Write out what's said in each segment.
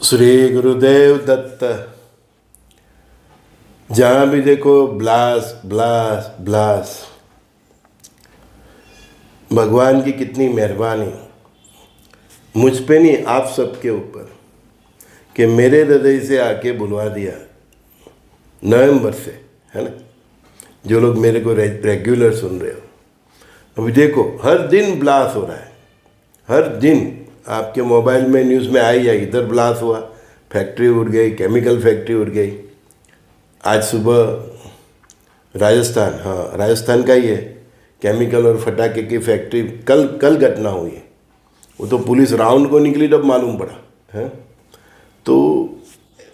श्री गुरुदेव दत्त। जहाँ भी देखो ब्लास ब्लास ब्लास। भगवान की कितनी मेहरबानी मुझ पे नहीं, आप सबके ऊपर, कि मेरे हृदय से आके बुलवा दिया नवंबर से, है ना। जो लोग मेरे को रेगुलर सुन रहे हो, अभी देखो हर दिन ब्लास हो रहा है। हर दिन आपके मोबाइल में न्यूज़ में आई है, इधर ब्लास्ट हुआ, फैक्ट्री उड़ गई, केमिकल फैक्ट्री उड़ गई। आज सुबह राजस्थान, हाँ राजस्थान का ही है, केमिकल और फटाके की फैक्ट्री कल कल घटना हुई है। वो तो पुलिस राउंड को निकली तब मालूम पड़ा है। तो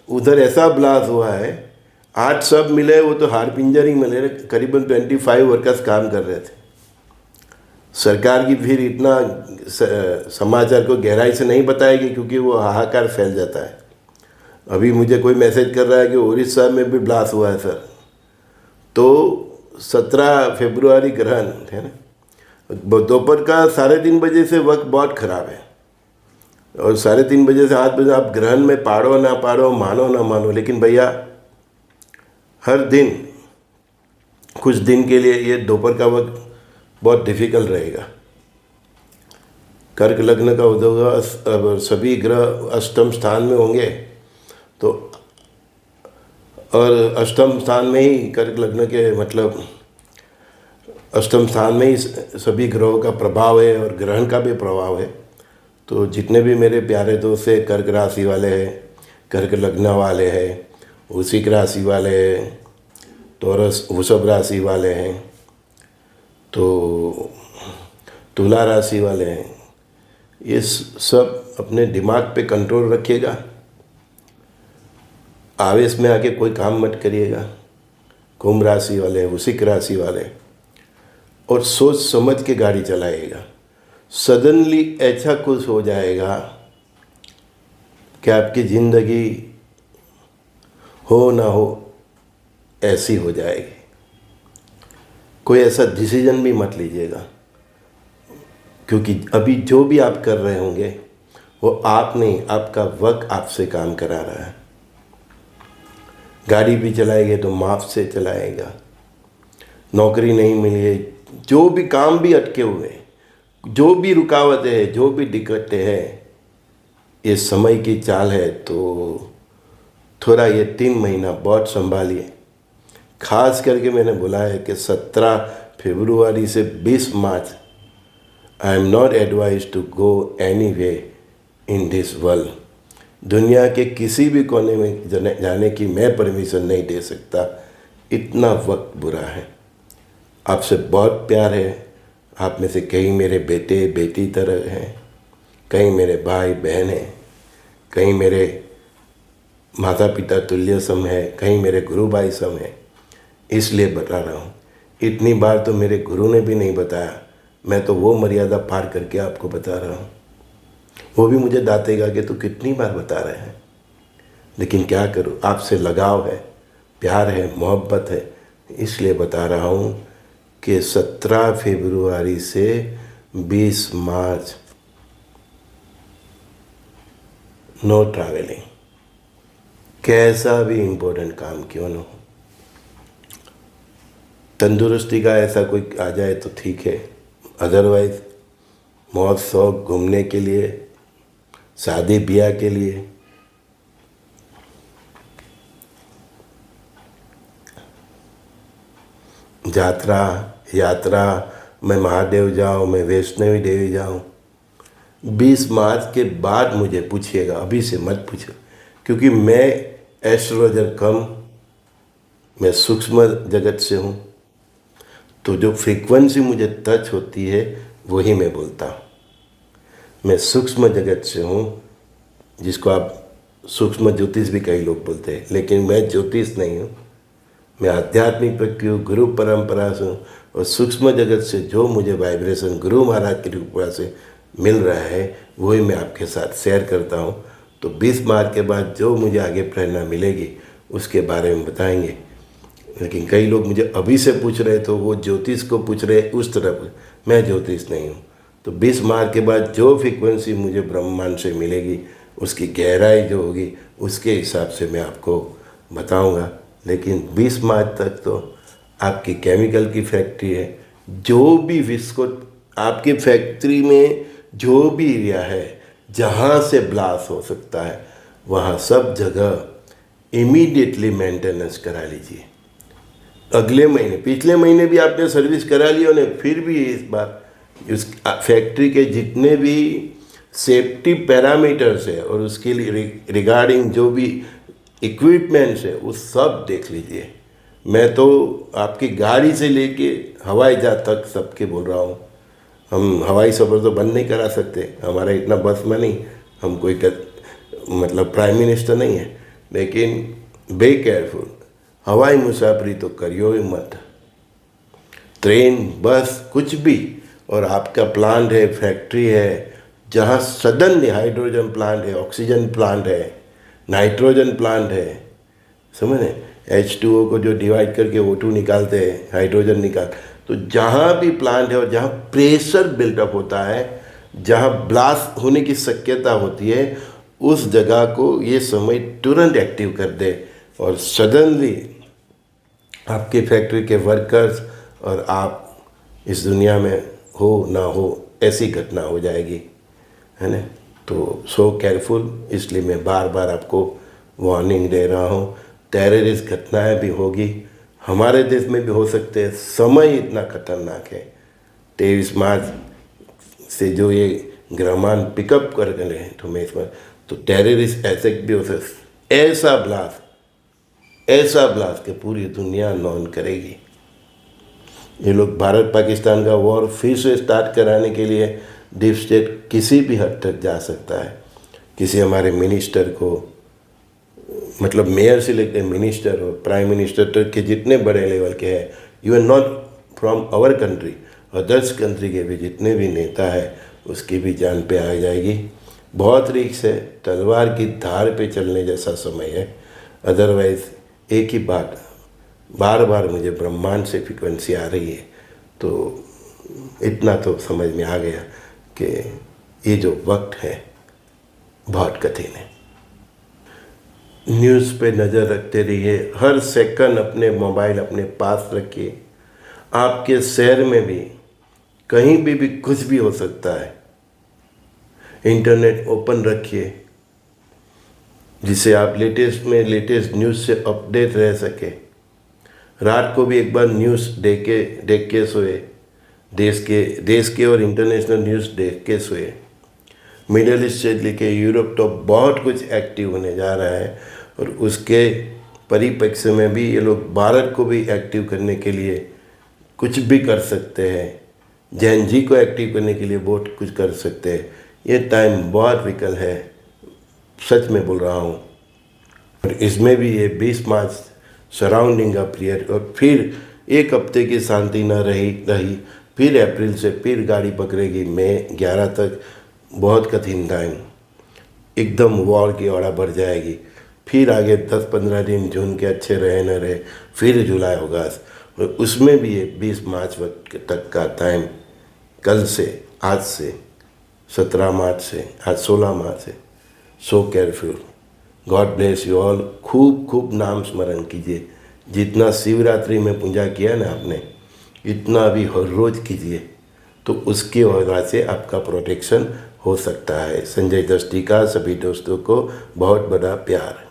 उधर ऐसा ब्लास्ट हुआ है, 8 सब मिले, वो तो हार पिंजर ही मिले। करीबन 25 वर्कर्स काम कर रहे थे। सरकार की फिर इतना समाचार को गहराई से नहीं बताएगी, क्योंकि वो हाहाकार फैल जाता है। अभी मुझे कोई मैसेज कर रहा है कि उड़ीसा में भी ब्लास्ट हुआ है सर। तो 17 फरवरी ग्रहण है ना, दोपहर का 3:30 बजे से वक्त बहुत ख़राब है। और 3:30 बजे से 8 बजे आप ग्रहण में पाड़ो ना पाड़ो, मानो ना मानो, लेकिन भैया हर दिन कुछ दिन के लिए ये दोपहर का वक्त बहुत डिफिकल्ट रहेगा। कर्क लग्न का उद्योग, सभी ग्रह अष्टम स्थान में होंगे, तो और अष्टम स्थान में ही कर्क लग्न के मतलब अष्टम स्थान में ही सभी ग्रहों का प्रभाव है और ग्रहण का भी प्रभाव है। तो जितने भी मेरे प्यारे दोस्त हैं, कर्क राशि वाले हैं, कर्क लग्न वाले हैं, वृश्चिक राशि वाले हैं, टॉरस वृषभ राशि वाले हैं, तो तुला राशि वाले हैं, ये सब अपने दिमाग पे कंट्रोल रखिएगा। आवेश में आके कोई काम मत करिएगा। कुंभ राशि वाले, वृश्चिक राशि वाले, और सोच समझ के गाड़ी चलाइएगा। सडनली ऐसा कुछ हो जाएगा कि आपकी ज़िंदगी हो ना हो ऐसी हो जाएगी। कोई ऐसा डिसीजन भी मत लीजिएगा, क्योंकि अभी जो भी आप कर रहे होंगे वो आप नहीं, आपका वक्त आपसे काम करा रहा है। गाड़ी भी चलाएंगे तो माफ से चलाएगा। नौकरी नहीं मिली है, जो भी काम भी अटके हुए हैं, जो भी रुकावटें हैं, जो भी दिक्कतें हैं, ये समय की चाल है। तो थोड़ा ये 3 महीना बहुत संभालिए। खास करके मैंने बोला है कि 17 फरवरी से 20 मार्च I am not advise to go any way in this world. दुनिया के किसी भी कोने में जाने की मैं परमिशन नहीं दे सकता। इतना वक्त बुरा है। आपसे बहुत प्यार है। आप में से कई मेरे बेटे बेटी तरह हैं, कई मेरे भाई बहन हैं, कई मेरे माता पिता तुल्य सम है, कई मेरे गुरु भाई सम हैं। इसलिए बता रहा हूँ। इतनी बार तो मेरे गुरु ने भी नहीं बताया, मैं तो वो मर्यादा पार करके आपको बता रहा हूँ। वो भी मुझे डांटेगा कि तू कितनी बार बता रहे हैं, लेकिन क्या करूँ, आपसे लगाव है, प्यार है, मोहब्बत है, इसलिए बता रहा हूँ कि 17 फरवरी से 20 मार्च नो ट्रैवलिंग। कैसा भी इम्पोर्टेंट काम क्यों न हो। तंदुरुस्ती का ऐसा कोई आ जाए तो ठीक है, अदरवाइज मौज शौक घूमने के लिए, शादी ब्याह के लिए, यात्रा, मैं महादेव जाऊँ, मैं वैष्णवी देवी जाऊँ। 20 मार्च के बाद मुझे पूछिएगा, अभी से मत पूछो, क्योंकि मैं एस्ट्रोलॉजर कम, मैं सूक्ष्म जगत से हूँ। तो जो फ्रीक्वेंसी मुझे टच होती है वही मैं बोलता हूँ। मैं सूक्ष्म जगत से हूँ, जिसको आप सूक्ष्म ज्योतिष भी कई लोग बोलते हैं, लेकिन मैं ज्योतिष नहीं हूँ। मैं आध्यात्मिक व्यक्ति हूँ, गुरु परंपरा से हूँ, और सूक्ष्म जगत से जो मुझे वाइब्रेशन गुरु महाराज की कृपा से मिल रहा है वही मैं आपके साथ शेयर करता हूँ। तो 20 मार्च के बाद जो मुझे आगे प्रेरणा मिलेगी उसके बारे में बताएंगे। लेकिन कई लोग मुझे अभी से पूछ रहे, तो वो ज्योतिष को पूछ रहे उस तरफ। मैं ज्योतिष नहीं हूँ। तो 20 मार्च के बाद जो फ्रीक्वेंसी मुझे ब्रह्मांड से मिलेगी उसकी गहराई जो होगी उसके हिसाब से मैं आपको बताऊंगा। लेकिन 20 मार्च तक तो आपकी केमिकल की फैक्ट्री है, जो भी विस्कोट आपकी फैक्ट्री में जो भी एरिया है जहाँ से ब्लास्ट हो सकता है वहाँ सब जगह इमीडिएटली मेंटेनेंस करा लीजिए। अगले महीने, पिछले महीने भी आपने सर्विस करा ली होने, फिर भी इस बार उस फैक्ट्री के जितने भी सेफ्टी पैरामीटर्स है और उसके लिए रिगार्डिंग जो भी इक्विपमेंट्स है वो सब देख लीजिए। मैं तो आपकी गाड़ी से लेके हवाई जहाज तक सबके बोल रहा हूँ। हम हवाई सफ़र तो बंद नहीं करा सकते, हमारा इतना बस में नहीं, हम कोई मतलब प्राइम मिनिस्टर नहीं है, लेकिन बी केयरफुल। हवाई मुसाफरी तो करियो ही मत, ट्रेन बस कुछ भी। और आपका प्लांट है, फैक्ट्री है, जहाँ सडनली हाइड्रोजन प्लांट है, ऑक्सीजन प्लांट है, नाइट्रोजन प्लांट है, समझ रहे, H2O को जो डिवाइड करके O2 निकालते हैं, हाइड्रोजन निकाल, तो जहाँ भी प्लांट है और जहाँ प्रेशर बिल्डअप होता है, जहाँ ब्लास्ट होने की शक्यता होती है, उस जगह को ये समय तुरंत एक्टिव कर दे और सडनली आपके फैक्ट्री के वर्कर्स और आप इस दुनिया में हो ना हो ऐसी घटना हो जाएगी, है ना। तो सो केयरफुल, इसलिए मैं बार बार आपको वार्निंग दे रहा हूँ। टेररिस्ट घटनाएं भी होगी, हमारे देश में भी हो सकते हैं, समय इतना खतरनाक है। 23 मार्च से जो ये ग्रहमान पिकअप कर गए हैं तो मैं इसमें तो टेररिस्ट अटैक भी हो सकता, ऐसा ब्लास्ट कि पूरी दुनिया नॉन करेगी। ये लोग भारत पाकिस्तान का वॉर फिर से स्टार्ट कराने के लिए डीप स्टेट किसी भी हद तक जा सकता है। किसी हमारे मिनिस्टर को, मतलब मेयर से लेकर मिनिस्टर और प्राइम मिनिस्टर तक के जितने बड़े लेवल के हैं, even not from our country, others country के भी जितने भी नेता है उसकी भी जान पे आ जाएगी। बहुत रिस्क है, तलवार की धार पे चलने जैसा समय है। अदरवाइज़ एक ही बात बार बार मुझे ब्रह्मांड से फ्रिक्वेंसी आ रही है, तो इतना तो समझ में आ गया कि ये जो वक्त है बहुत कठिन है। न्यूज़ पे नज़र रखते रहिए, हर सेकंड अपने मोबाइल अपने पास रखिए। आपके शहर में भी कहीं भी कुछ भी हो सकता है। इंटरनेट ओपन रखिए जिससे आप लेटेस्ट न्यूज़ से अपडेट रह सके। रात को भी एक बार न्यूज़ देख के सोए, देश के और इंटरनेशनल न्यूज़ देख के सोए। मिडल ईस्ट से लेके यूरोप तो बहुत कुछ एक्टिव होने जा रहा है और उसके परिप्रेक्ष्य में भी ये लोग भारत को भी एक्टिव करने के लिए कुछ भी कर सकते हैं। जैन जी को एक्टिव करने के लिए बहुत कुछ कर सकते हैं। ये टाइम बहुत विकल है, सच में बोल रहा हूँ। और इसमें भी ये 20 मार्च सराउंडिंग का पीरियड और फिर एक हफ्ते की शांति न रही, फिर अप्रैल से फिर गाड़ी पकड़ेगी मई 11 तक। बहुत कठिन टाइम, एकदम वॉर की ओर बढ़ जाएगी। फिर आगे 10-15 दिन जून के अच्छे रहे न रहे, फिर जुलाई अगस्त, और उसमें भी ये 20 मार्च तक का टाइम, कल से, आज से 17 मार्च से, आज 16 मार्च से। So careful, God bless you all. खूब खूब नाम स्मरण कीजिए। जितना शिवरात्रि में पूजा किया ना आपने, इतना अभी हर रोज़ कीजिए, तो उसकी वजह से आपका प्रोटेक्शन हो सकता है। संजय दृष्टि का सभी दोस्तों को बहुत बड़ा प्यार।